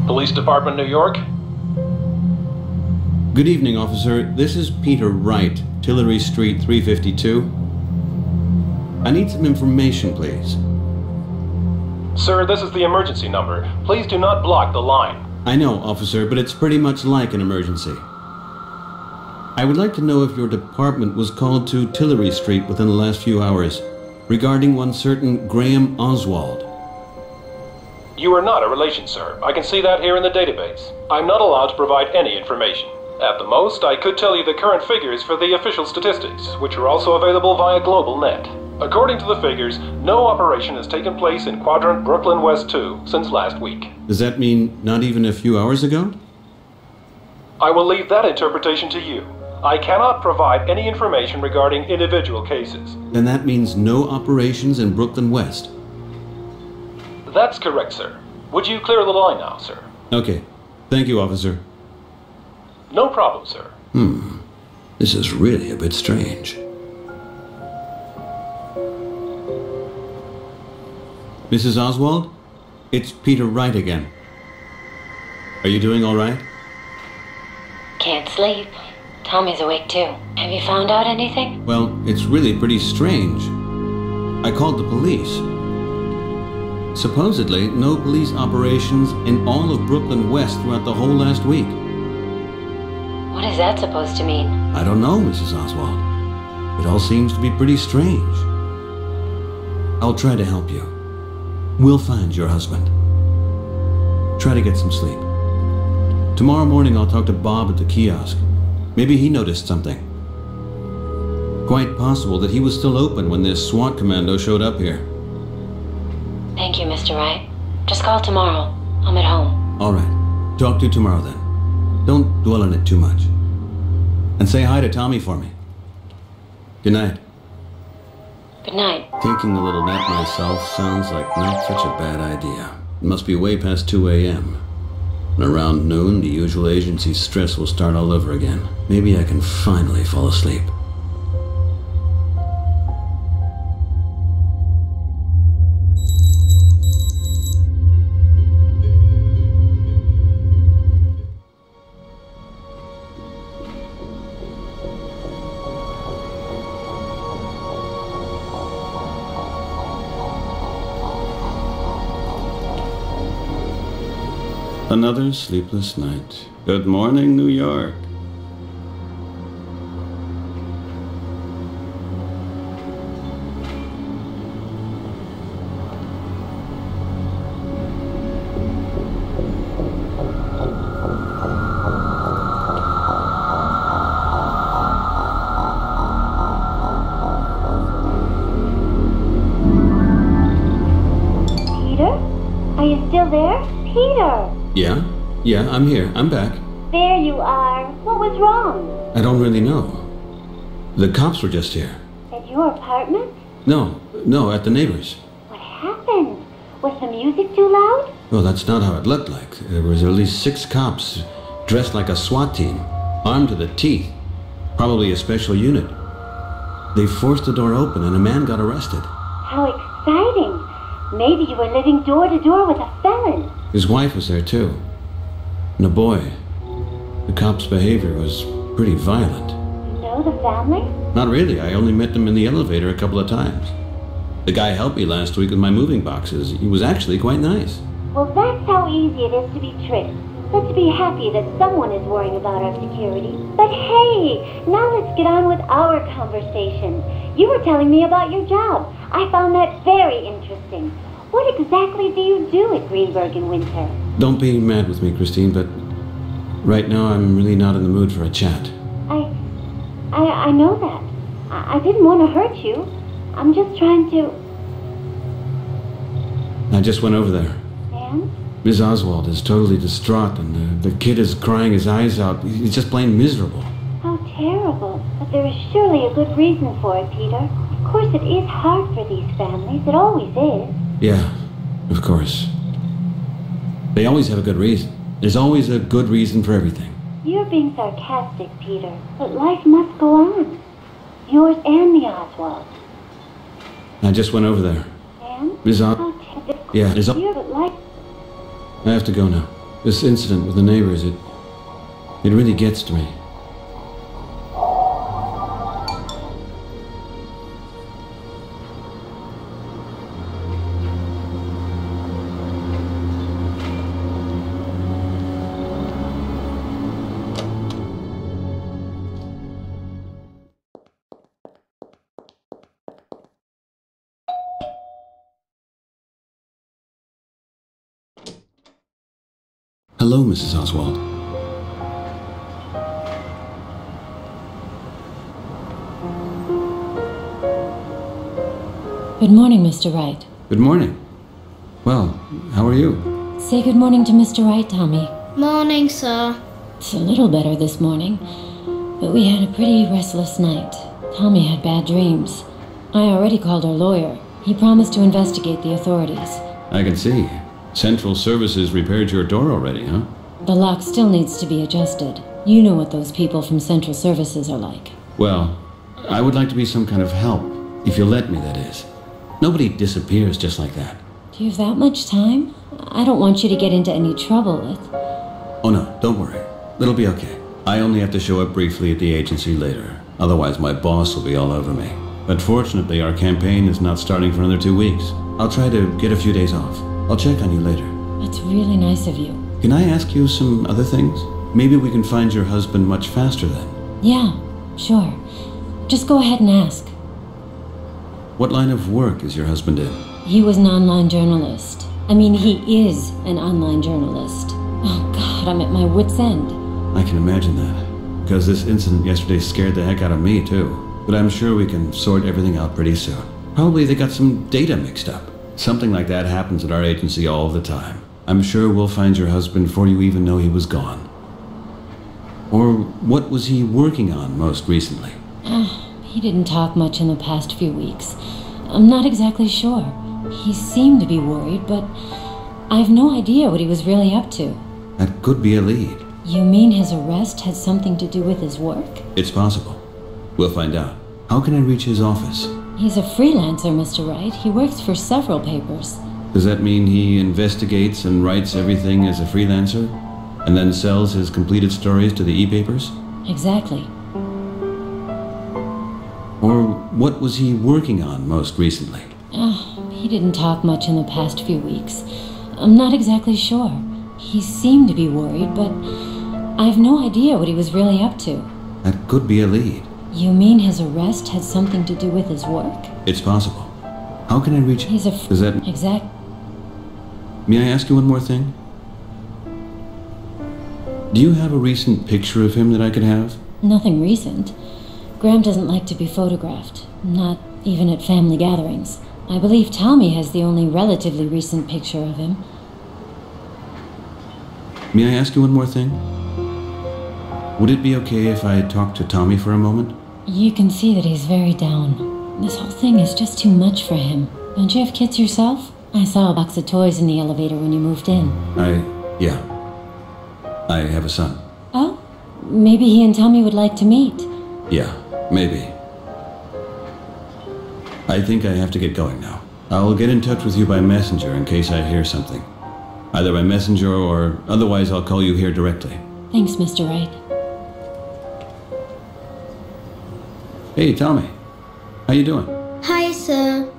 Police Department, New York? Good evening, officer. This is Peter Wright, Tillery Street 352. I need some information, please. Sir, this is the emergency number. Please do not block the line. I know, officer, but it's pretty much like an emergency. I would like to know if your department was called to Tillery Street within the last few hours regarding one certain Graham Oswald. You are not a relation, sir. I can see that here in the database. I'm not allowed to provide any information. At the most, I could tell you the current figures for the official statistics, which are also available via Global Net. According to the figures, no operation has taken place in Quadrant Brooklyn West 2 since last week. Does that mean not even a few hours ago? I will leave that interpretation to you. I cannot provide any information regarding individual cases. Then that means no operations in Brooklyn West. That's correct, sir. Would you clear the line now, sir? Okay. Thank you, officer. No problem, sir. This is really a bit strange. Mrs. Oswald? It's Peter Wright again. Are you doing all right? Can't sleep. Tommy's awake too. Have you found out anything? Well, it's really pretty strange. I called the police. Supposedly, no police operations in all of Brooklyn West throughout the whole last week. What is that supposed to mean? I don't know, Mrs. Oswald. It all seems to be pretty strange. I'll try to help you. We'll find your husband. Try to get some sleep. Tomorrow morning I'll talk to Bob at the kiosk. Maybe he noticed something. Quite possible that he was still open when this SWAT commando showed up here. Thank you, Mr. Wright. Just call tomorrow. I'm at home. All right. Talk to you tomorrow then. Don't dwell on it too much. And say hi to Tommy for me. Good night. Good night. Taking a little nap myself sounds like not such a bad idea. It must be way past 2 a.m. And around noon, the usual agency stress will start all over again. Maybe I can finally fall asleep. Another sleepless night. Good morning, New York. Peter? Are you still there? Peter! Yeah, I'm here. I'm back. There you are. What was wrong? I don't really know. The cops were just here. At your apartment? No, at the neighbor's. What happened? Was the music too loud? Well, that's not how it looked like. There was at least 6 cops, dressed like a SWAT team, armed to the teeth. Probably a special unit. They forced the door open and a man got arrested. How exciting! Maybe you were living door to door with a felon. His wife was there too. And a boy. The cop's behavior was pretty violent. You know the family? Not really. I only met them in the elevator a couple of times. The guy helped me last week with my moving boxes. He was actually quite nice. Well, that's how easy it is to be tricked. Let's be happy that someone is worrying about our security. But hey, now let's get on with our conversation. You were telling me about your job. I found that very interesting. What exactly do you do at Greenberg and Winter? Don't be mad with me, Christine, but right now I'm really not in the mood for a chat. I know that. I didn't want to hurt you. I'm just trying to... I just went over there. And? Ms. Oswald is totally distraught, and the kid is crying his eyes out. He's just plain miserable. How terrible. But there is surely a good reason for it, Peter. Of course, it is hard for these families. It always is. Yeah, of course. They always have a good reason. There's always a good reason for everything. You're being sarcastic, Peter. But life must go on. Yours and the Oswalds. I just went over there. And? Ms. How Yeah, is but life... I have to go now. This incident with the neighbors, it really gets to me. Hello, Mrs. Oswald. Good morning, Mr. Wright. Good morning. Well, how are you? Say good morning to Mr. Wright, Tommy. Morning, sir. It's a little better this morning, but we had a pretty restless night. Tommy had bad dreams. I already called our lawyer. He promised to investigate the authorities. I can see. Central Services repaired your door already, huh? The lock still needs to be adjusted. You know what those people from Central Services are like. Well, I would like to be some kind of help, if you'll let me, that is. Nobody disappears just like that. Do you have that much time? I don't want you to get into any trouble with... Oh no, don't worry. It'll be okay. I only have to show up briefly at the agency later. Otherwise my boss will be all over me. But fortunately our campaign is not starting for another 2 weeks. I'll try to get a few days off. I'll check on you later. That's really nice of you. Can I ask you some other things? Maybe we can find your husband much faster then. Yeah, sure. Just go ahead and ask. What line of work is your husband in? He was an online journalist. I mean, he is an online journalist. Oh God, I'm at my wit's end. I can imagine that. Because this incident yesterday scared the heck out of me too. But I'm sure we can sort everything out pretty soon. Probably they got some data mixed up. Something like that happens at our agency all the time. I'm sure we'll find your husband before you even know he was gone. Or what was he working on most recently? He didn't talk much in the past few weeks. I'm not exactly sure. He seemed to be worried, but I've no idea what he was really up to. That could be a lead. You mean his arrest had something to do with his work? It's possible. We'll find out. How can I reach his office? He's a freelancer, Mr. Wright. He works for several papers. Does that mean he investigates and writes everything as a freelancer? And then sells his completed stories to the e-papers? Exactly. Or what was he working on most recently? He didn't talk much in the past few weeks. I'm not exactly sure. He seemed to be worried, but I've no idea what he was really up to. That could be a lead. You mean his arrest had something to do with his work? It's possible. How can I reach... He's a... Does that... Exact... May I ask you one more thing? Do you have a recent picture of him that I could have? Nothing recent. Graham doesn't like to be photographed. Not even at family gatherings. I believe Tommy has the only relatively recent picture of him. May I ask you one more thing? Would it be okay if I talked to Tommy for a moment? You can see that he's very down. This whole thing is just too much for him. Don't you have kids yourself? I saw a box of toys in the elevator when you moved in. Yeah. I have a son. Oh? Maybe he and Tommy would like to meet. Yeah, maybe. I think I have to get going now. I'll get in touch with you by messenger in case I hear something. Either by messenger or otherwise I'll call you here directly. Thanks, Mr. Wright. Hey, Tommy. How you doing? Hi, sir.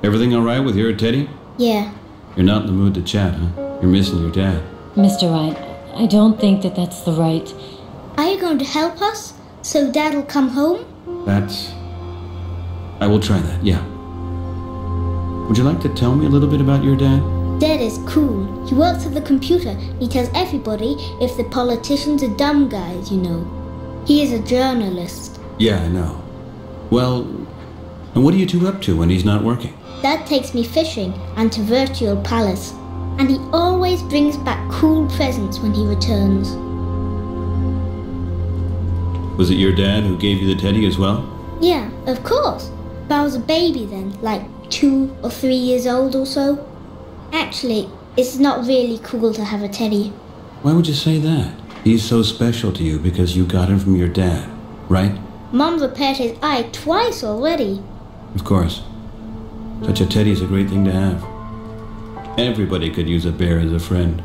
Everything all right with your Teddy? Yeah. You're not in the mood to chat, huh? You're missing your dad. Mr. Wright, I don't think that that's the right... Are you going to help us so Dad'll come home? I will try that, yeah. Would you like to tell me a little bit about your dad? Dad is cool. He works at the computer. He tells everybody if the politicians are dumb guys, you know. He is a journalist. Yeah, I know. Well, and what are you two up to when he's not working? Dad takes me fishing and to Virtual Palace. And he always brings back cool presents when he returns. Was it your dad who gave you the teddy as well? Yeah, of course. But I was a baby then, like 2 or 3 years old or so. Actually, it's not really cool to have a teddy. Why would you say that? He's so special to you because you got him from your dad, right? Mom repaired his eye twice already. Of course. Such a teddy's a great thing to have. Everybody could use a bear as a friend.